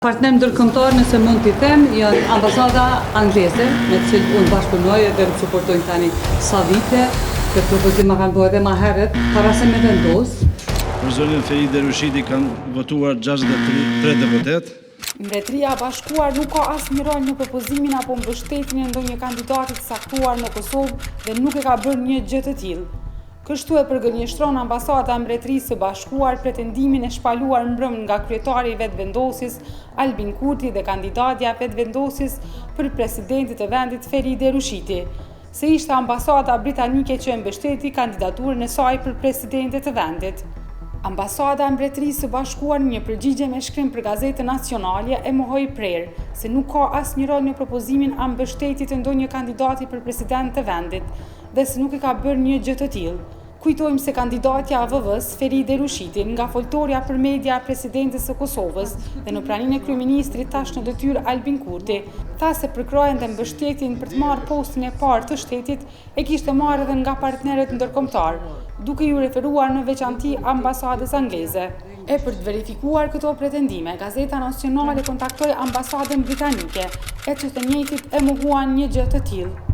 Partner ndërkombëtar, nëse mund t'i them, janë ambasada angleze, me të cilë unë bashkëpunoj dhe më suportojnë tani sa vite. Këtë propozim ma kanë bëhe edhe ma herët, para se me vendosë. Për zonin Feri Derushiti kanë votuar 63 deputet. Mbretëria e Bashkuar nuk ka asnjë rol në propozimin apo mbështetjen e ndonjë kandidati të caktuar në Kosovë dhe nuk e ka bërë një gjë të tillë. Kështu e përgënjeshtron ambasada e Mbretërisë së Bashkuar pretendimin e shpaluar mbrëm nga kryetari i vetëvendosjes Albin Kurti dhe kandidatja vetëvendosjes për presidentit të vendit Feri Derushiti, se ishte ambasada britanike që e mbështeti kandidaturën e saj për presidentin të vendit. Ambasada e Mbretërisë së Bashkuar në një përgjigje me shkrim për Gazetën Nacionale e mohoi prerë se nuk ka asnjë rol në propozimin a mbështetjes të ndonjë kandidati për president të vendit dhe se nuk e ka bërë një gjë të tillë. Kujtojmë se kandidatja e AVV-s, Feri Derushiti, nga foltorja për media e presidentes së Kosovës dhe në praninë e kryeministrit tash në detyrë Albin Kurti, tha se përkrajen dhe mbështetjen për të marrë postin e parë të shtetit e kishte marrë edhe nga partnerët ndërkombëtar, duke ju referuar në veçanti ambasadës angleze. E për të verifikuar këto pretendime, Gazeta Nacionale kontaktoi ambasadën britanike, e që të njëjtit e mohuan një gjë të tillë.